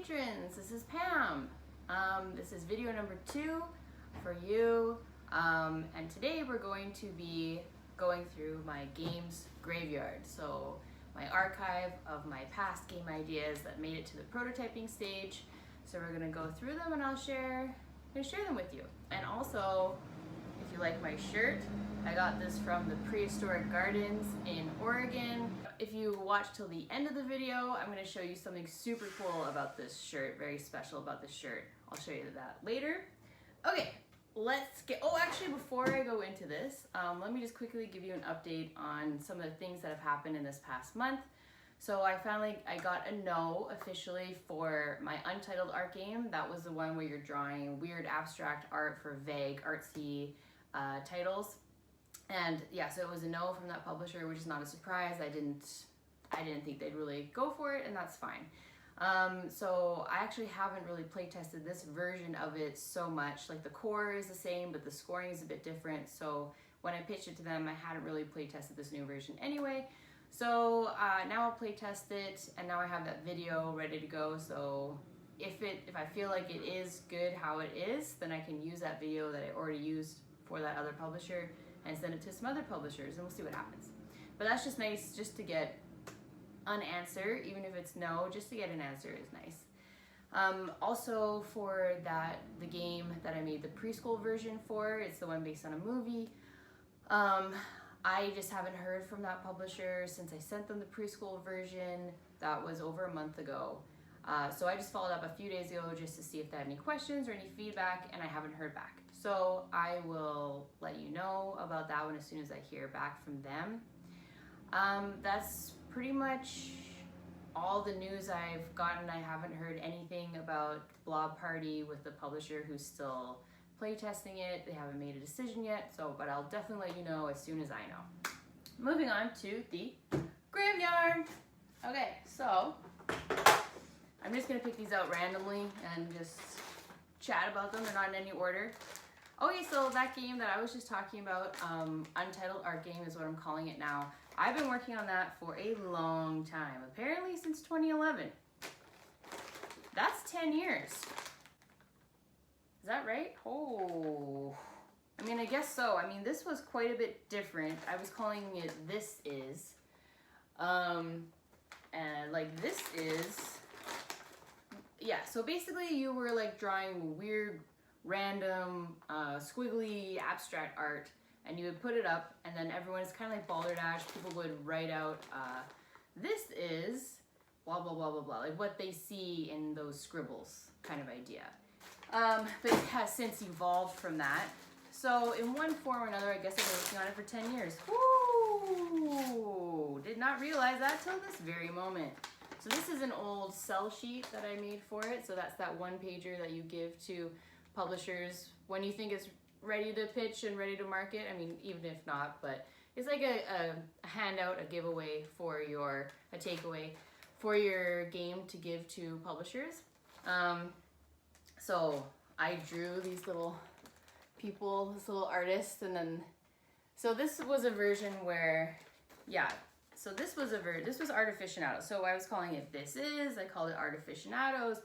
patrons, this is Pam. This is video number 2 for you. And today we're going to be going through my games graveyard. So my archive of my past game ideas that made it to the prototyping stage. So we're gonna go through them and I'll share them with you. And also, if you like my shirt, I got this from the Prehistoric Gardens in Oregon. If you watch till the end of the video, I'm going to show you something super cool about this shirt, very special about this shirt. I'll show you that later. Okay, let's get, actually before I go into this, let me just quickly give you an update on some of the things that have happened in this past month. So I got a no officially for my Untitled Art Game. That was the one where you're drawing weird abstract art for vague, artsy titles. And yeah, so it was a no from that publisher, which is not a surprise. I didn't think they'd really go for it, and that's fine. So I actually haven't really play tested this version of it so much. Like the core is the same, but the scoring is a bit different. So when I pitched it to them, I hadn't really play tested this new version anyway. So now I'll play test it, and now I have that video ready to go. So if I feel like it is good how it is, then I can use that video that I already used for that other publisher and send it to some other publishers, and we'll see what happens. But that's just nice, just to get an answer, even if it's no, just to get an answer is nice. Also for the game that I made the preschool version for, it's the one based on a movie. I just haven't heard from that publisher since I sent them the preschool version. That was over a month ago. So I just followed up a few days ago just to see if they had any questions or any feedback, and I haven't heard back. So I will let you know about that one as soon as I hear back from them. That's pretty much all the news I've gotten. I haven't heard anything about Blob Party with the publisher who's still playtesting it. They haven't made a decision yet, but I'll definitely let you know as soon as I know. Moving on to the graveyard. Okay, so I'm just gonna pick these out randomly and just chat about them. They're not in any order. Okay, so that game that I was just talking about, Untitled Art Game is what I'm calling it now. I've been working on that for a long time, apparently since 2011. That's 10 years. Is that right? Oh, I mean, I guess so. I mean, this was quite a bit different. I was calling it This Is. And like This Is, yeah, so basically you were like drawing weird, random, squiggly, abstract art, and you would put it up, and then everyone is kind of like balderdash. People would write out, this is blah, blah, blah, blah, blah, like what they see in those scribbles kind of idea. But it has since evolved from that. So in one form or another, I guess I've been working on it for 10 years. Woo! Did not realize that till this very moment. So this is an old sell sheet that I made for it. So that's that one pager that you give to publishers when you think it's ready to pitch and ready to market. I mean, even if not, but it's like a handout, a giveaway for a takeaway for your game to give to publishers. So I drew these little people, this little artist, and then, so this was a version where, yeah, so this was Art Aficionado. So I was calling it This Is, I called it Art Aficionados,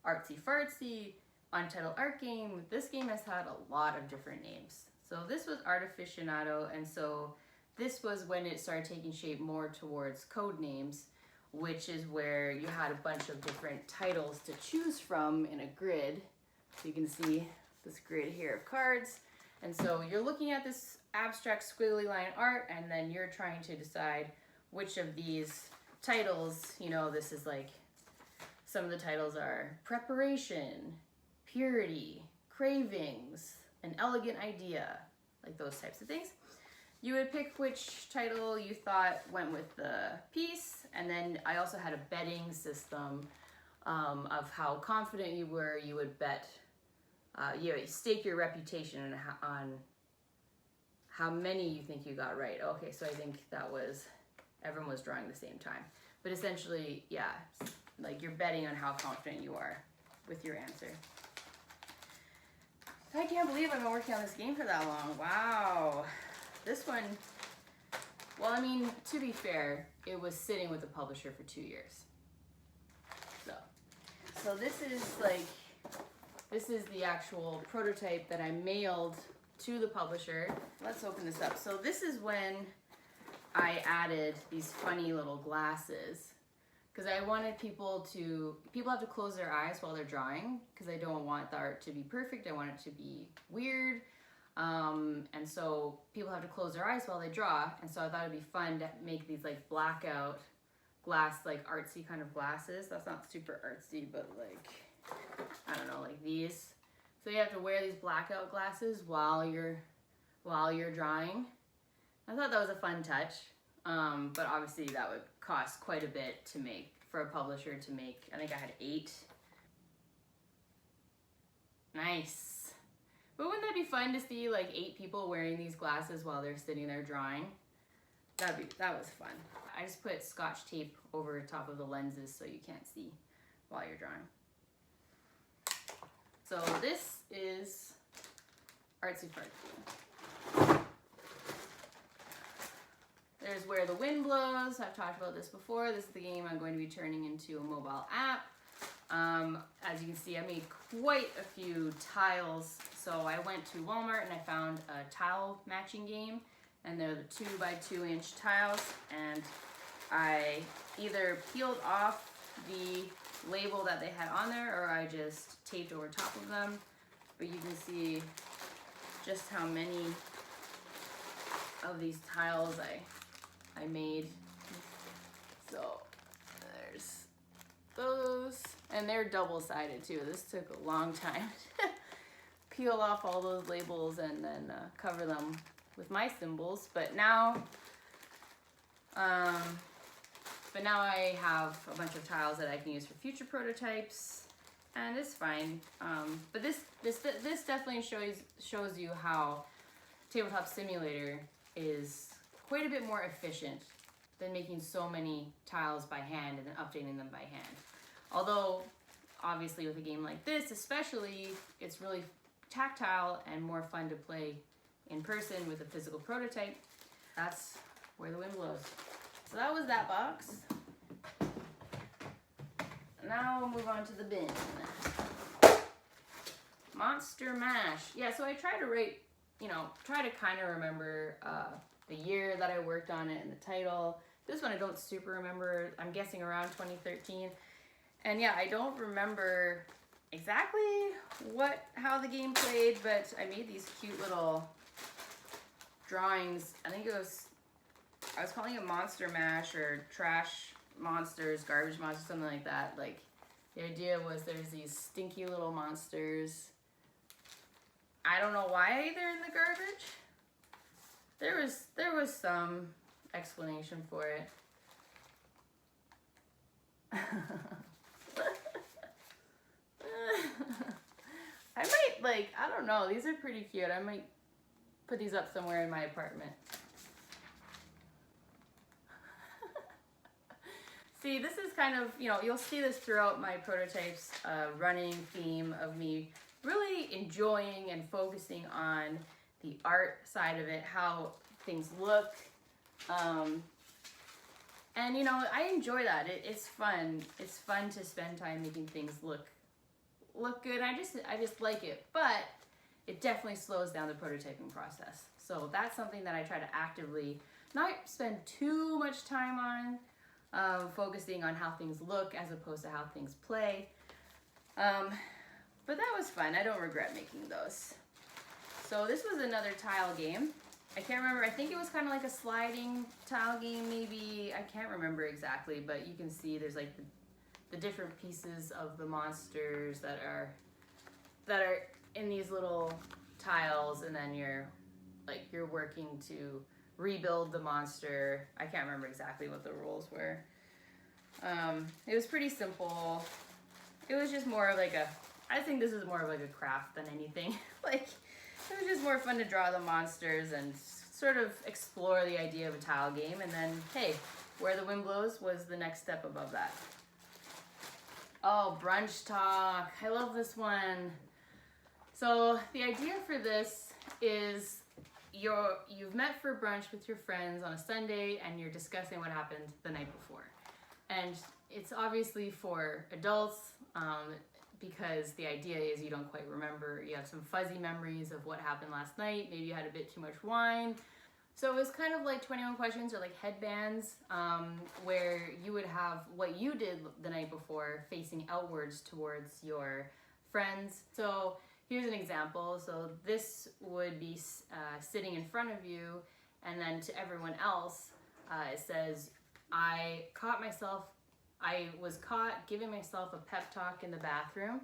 Artsy Fartsy, Untitled Art Game. This game has had a lot of different names. So this was Art Aficionado, and so this was when it started taking shape more towards code names, which is where you had a bunch of different titles to choose from in a grid. So you can see this grid here of cards. And so you're looking at this abstract squiggly line art, and then you're trying to decide which of these titles, you know, this is like, some of the titles are Preparation, Purity, Cravings, An Elegant Idea, like those types of things. You would pick which title you thought went with the piece, and then I also had a betting system of how confident you were. You would bet, you stake your reputation on how many you think you got right. Okay, so I think that was, everyone was drawing the same time. But essentially, yeah, like you're betting on how confident you are with your answer. I can't believe I've been working on this game for that long. Wow. This one, well, I mean, to be fair, it was sitting with the publisher for 2 years. So this is the actual prototype that I mailed to the publisher. Let's open this up. So this is when I added these funny little glasses, because I wanted people have to close their eyes while they're drawing, because I don't want the art to be perfect. I want it to be weird. And so people have to close their eyes while they draw. And so I thought it'd be fun to make these like blackout glass, like artsy kind of glasses. That's not super artsy, but like, I don't know, like these. So you have to wear these blackout glasses while you're drawing. I thought that was a fun touch. But obviously that would cost quite a bit to make, for a publisher to make. I think I had 8. Nice. But wouldn't that be fun to see like 8 people wearing these glasses while they're sitting there drawing? That was fun. I just put Scotch tape over top of the lenses so you can't see while you're drawing. So this is Artsy Fartsy. There's Where the Wind Blows. I've talked about this before. This is the game I'm going to be turning into a mobile app. As you can see, I made quite a few tiles. So I went to Walmart and I found a tile matching game, and they're the 2x2 inch tiles, and I either peeled off the label that they had on there or I just taped over top of them. But you can see just how many of these tiles I made. So there's those, and they're double-sided too. This took a long time to peel off all those labels and then cover them with my symbols. But now I have a bunch of tiles that I can use for future prototypes, and it's fine. But this definitely shows you how Tabletop Simulator is quite a bit more efficient than making so many tiles by hand and then updating them by hand. Although, obviously with a game like this especially, it's really tactile and more fun to play in person with a physical prototype. That's Where the Wind Blows. So that was that box. Now we'll move on to the bin. Monster Mash. Yeah, so I try to write, try to kind of remember the year that I worked on it and the title. This one I don't super remember. I'm guessing around 2013. And yeah, I don't remember exactly how the game played, but I made these cute little drawings. I was calling it Monster Mash or Trash Monsters, Garbage Monsters, something like that. Like, the idea was there's these stinky little monsters. I don't know why they're in the garbage. There was some explanation for it. I might, I don't know, these are pretty cute. I might put these up somewhere in my apartment. See, this is kind of, you'll see this throughout my prototypes, running theme of me really enjoying and focusing on the art side of it, how things look. And I enjoy that. It's fun. It's fun to spend time making things look good. I just like it, but it definitely slows down the prototyping process. So that's something that I try to actively not spend too much time on, focusing on how things look as opposed to how things play. But that was fun. I don't regret making those. So this was another tile game. I can't remember. I think it was kind of like a sliding tile game, maybe. I can't remember exactly, but you can see there's like the different pieces of the monsters that are in these little tiles, and then you're working to rebuild the monster. I can't remember exactly what the rules were. It was pretty simple. It was just more of I think this is more of a craft than anything. It was just more fun to draw the monsters and sort of explore the idea of a tile game. And then, hey, Where the Wind Blows was the next step above that. Oh, Brunch Talk. I love this one. So the idea for this is you've met for brunch with your friends on a Sunday and you're discussing what happened the night before. And it's obviously for adults, because the idea is you don't quite remember. You have some fuzzy memories of what happened last night. Maybe you had a bit too much wine. So it was kind of like 21 questions or like headbands, where you would have what you did the night before facing outwards towards your friends. So here's an example. So this would be sitting in front of you, and then to everyone else, it says, I was caught giving myself a pep talk in the bathroom.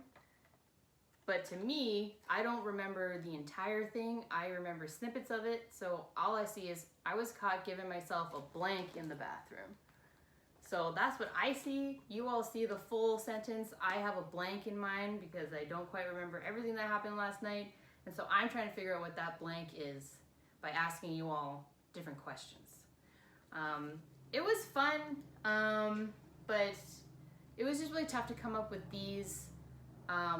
But to me, I don't remember the entire thing. I remember snippets of it. So all I see is I was caught giving myself a blank in the bathroom. So that's what I see. You all see the full sentence. I have a blank in mind because I don't quite remember everything that happened last night. And so I'm trying to figure out what that blank is by asking you all different questions. It was fun, but it was just really tough to come up with these.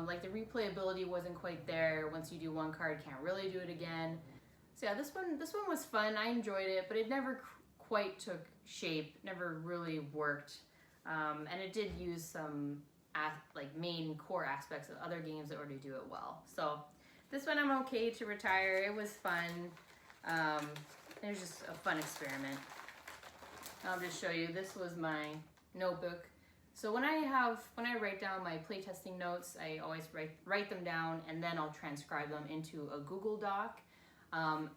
Like the replayability wasn't quite there. Once you do one card, can't really do it again. So yeah, this one was fun. I enjoyed it, but it never quite took shape, never really worked. And it did use some like main core aspects of other games that already do it well. So this one I'm okay to retire. It was fun. It was just a fun experiment. I'll just show you. This was my notebook. So when I write down my playtesting notes, I always write them down, and then I'll transcribe them into a Google Doc. And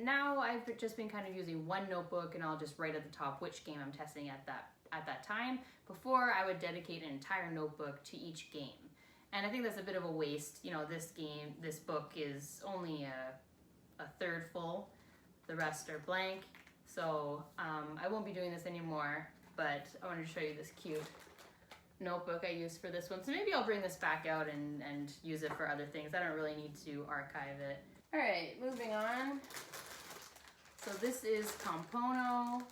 now I've just been kind of using one notebook, and I'll just write at the top which game I'm testing at that time. Before, I would dedicate an entire notebook to each game. And I think that's a bit of a waste. You know, this book is only a third full. The rest are blank. So I won't be doing this anymore, but I wanted to show you this cute notebook I used for this one. So maybe I'll bring this back out and use it for other things. I don't really need to archive it. All right, moving on. So this is Compono.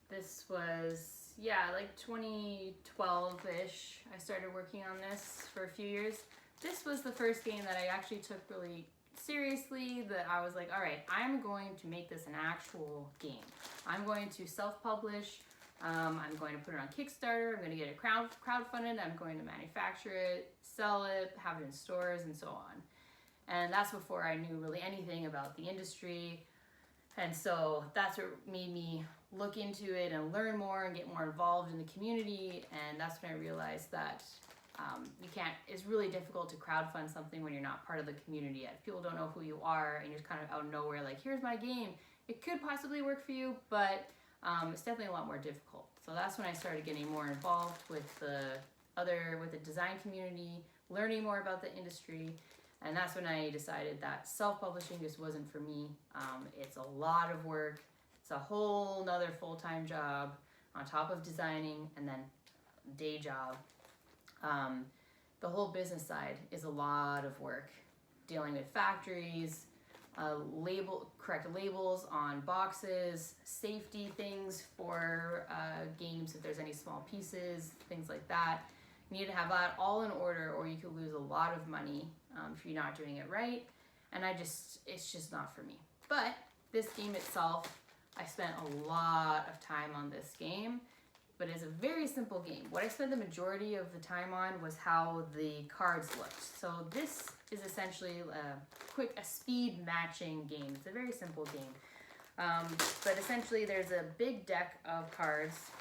This was, like 2012-ish. I started working on this for a few years. This was the first game that I actually took really seriously, that I was like, all right, I'm going to make this an actual game. I'm going to self-publish. I'm going to put it on Kickstarter. I'm going to get it crowdfunded. I'm going to manufacture it, sell it, have it in stores, and so on. And that's before I knew really anything about the industry. And so that's what made me look into it and learn more and get more involved in the community. And that's when I realized that it's really difficult to crowdfund something when you're not part of the community yet. If people don't know who you are and you're kind of out of nowhere, like, here's my game. It could possibly work for you, but it's definitely a lot more difficult. So that's when I started getting more involved with the design community, learning more about the industry. And that's when I decided that self-publishing just wasn't for me. It's a lot of work. It's a whole nother full-time job on top of designing, and then day job. The whole business side is a lot of work, dealing with factories, correct labels on boxes, safety things for games if there's any small pieces, things like that. You need to have that all in order, or you could lose a lot of money if you're not doing it right. And it's just not for me. But this game itself, I spent a lot of time on this game, but it's a very simple game. What I spent the majority of the time on was how the cards looked. So this is essentially a speed matching game. It's a very simple game. But essentially there's a big deck of cards,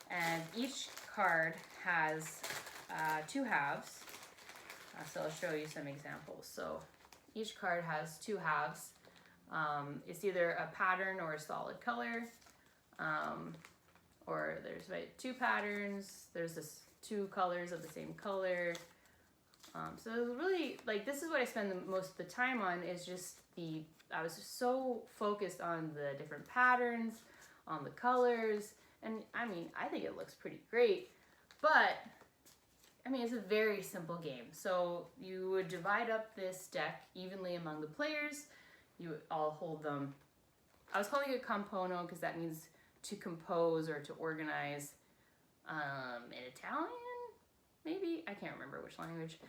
and each card has two halves. So I'll show you some examples. So each card has two halves. It's either a pattern or a solid color. Or there's two patterns, there's two colors of the same color. So it was really, this is what I spend most of the time on, is just I was just so focused on the different patterns, on the colors, and I think it looks pretty great, but it's a very simple game. So you would divide up this deck evenly among the players. You all hold them. I was calling it compono because that means to compose or to organize, in Italian, maybe? I can't remember which language.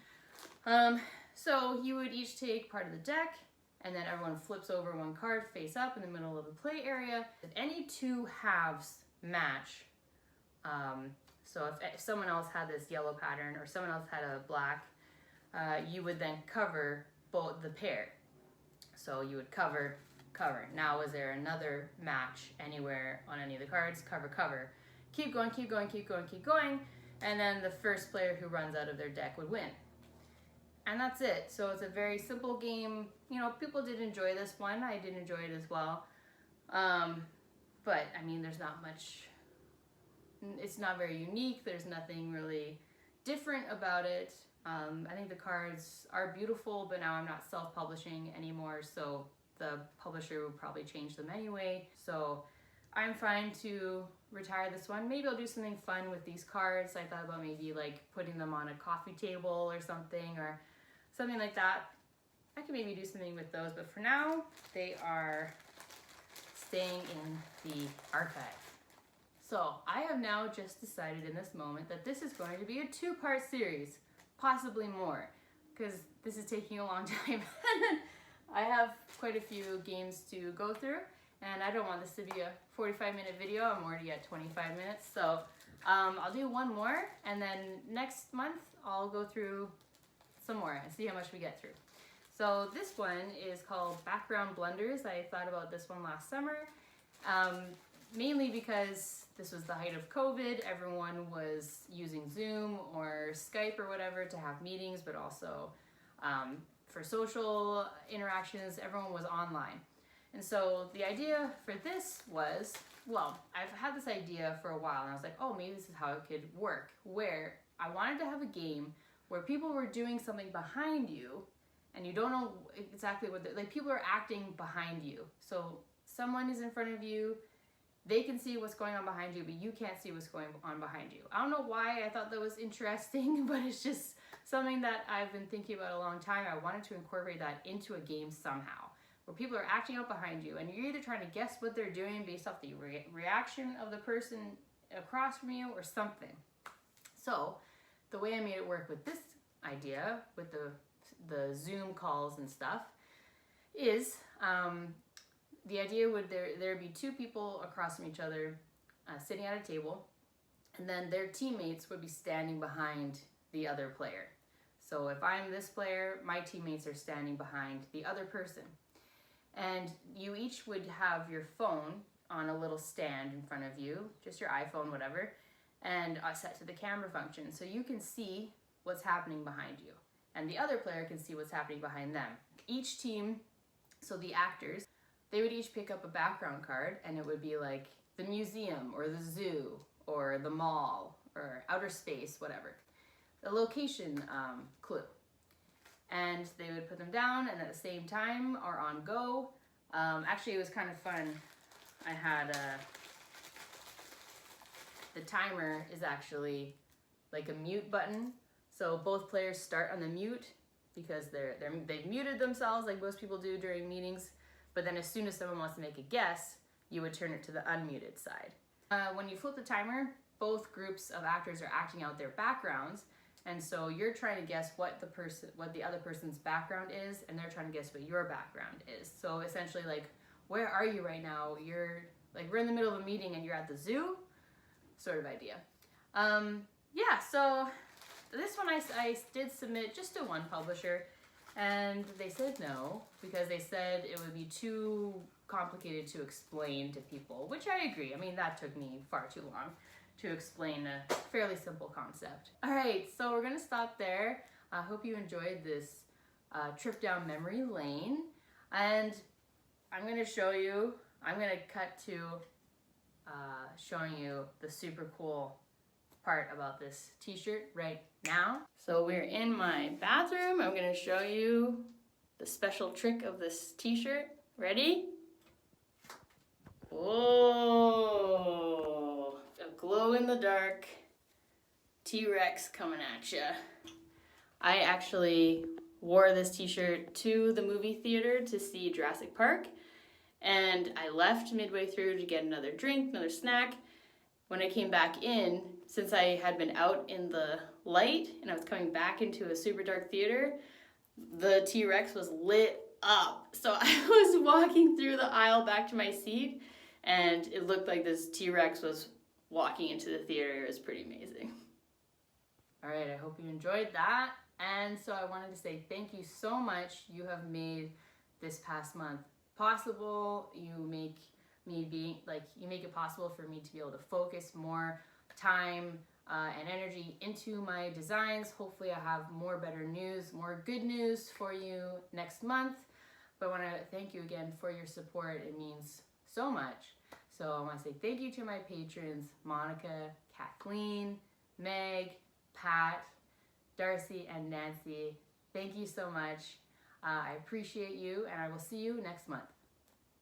So you would each take part of the deck, and then everyone flips over one card face up in the middle of the play area. If any two halves match, So if someone else had this yellow pattern or someone else had a black, you would then cover both the pair. So you would cover, cover. Now is there another match anywhere on any of the cards? Cover, cover. Keep going, keep going, keep going, keep going. And then the first player who runs out of their deck would win. And that's it. So it's a very simple game. You know, people did enjoy this one. I did enjoy it as well. But I mean, there's not much, it's not very unique. There's nothing really different about it. I think the cards are beautiful, but now I'm not self-publishing anymore, so the publisher would probably change them anyway. So I'm fine to retire this one. Maybe I'll do something fun with these cards. I thought about maybe like putting them on a coffee table or something like that. I could maybe do something with those, but for now, they are staying in the archive. So I have now just decided in this moment that this is going to be a 2-part series, possibly more, because this is taking a long time. I have quite a few games to go through, and I don't want this to be a 45-minute video. I'm already at 25 minutes, so I'll do one more, and then next month I'll go through some more and see how much we get through. So this one is called Background Blunders. I thought about this one last summer, mainly because this was the height of COVID. Everyone was using Zoom or Skype or whatever to have meetings, but also for social interactions, everyone was online. And so the idea for this was, well, I've had this idea for a while, and I was like, oh, maybe this is how it could work, where I wanted to have a game where people were doing something behind you, and you don't know exactly what like people are acting behind you. So someone is in front of you, they can see what's going on behind you, but you can't see what's going on behind you. I don't know why I thought that was interesting, but it's just something that I've been thinking about a long time. I wanted to incorporate that into a game somehow, where people are acting out behind you, and you're either trying to guess what they're doing based off the reaction of the person across from you or something. So the way I made it work with this idea, with the Zoom calls and stuff, is the idea would there'd be 2 people across from each other sitting at a table, and then their teammates would be standing behind the other player. So if I'm this player, my teammates are standing behind the other person. And you each would have your phone on a little stand in front of you, just your iPhone, whatever, and set to the camera function. So you can see what's happening behind you, and the other player can see what's happening behind them. Each team, so the actors, they would each pick up a background card, and it would be like the museum or the zoo or the mall or outer space, whatever. The location clue. And they would put them down, and at the same time or on go. Actually, it was kind of fun. I had the timer is actually like a mute button. So both players start on the mute because they've muted themselves like most people do during meetings. But then as soon as someone wants to make a guess, you would turn it to the unmuted side. When you flip the timer, both groups of actors are acting out their backgrounds. And so you're trying to guess what the other person's background is, and they're trying to guess what your background is. So essentially, like, where are you right now? We're in the middle of a meeting and you're at the zoo, sort of idea. Yeah, so this one I did submit just to one publisher, and they said no, because they said it would be too complicated to explain to people, which I agree. I mean, that took me far too long to explain a fairly simple concept. All right, so we're gonna stop there. I hope you enjoyed this trip down memory lane, and I'm gonna cut to showing you the super cool part about this t-shirt right now. So we're in my bathroom. I'm gonna show you the special trick of this t-shirt. Ready? Whoa, a glow-in-the-dark T-Rex coming at ya. I actually wore this t-shirt to the movie theater to see Jurassic Park, and I left midway through to get another drink, another snack. When I came back in, since I had been out in the light and I was coming back into a super dark theater, the T-Rex was lit up. So I was walking through the aisle back to my seat, and it looked like this T-Rex was walking into the theater is pretty amazing. All right, I hope you enjoyed that. And so I wanted to say thank you so much. You have made this past month possible. You make it possible for me to be able to focus more time and energy into my designs. Hopefully I have more good news for you next month. But I want to thank you again for your support. It means so much. So I want to say thank you to my patrons, Monica, Kathleen, Meg, Pat, Darcy, and Nancy. Thank you so much. I appreciate you, and I will see you next month.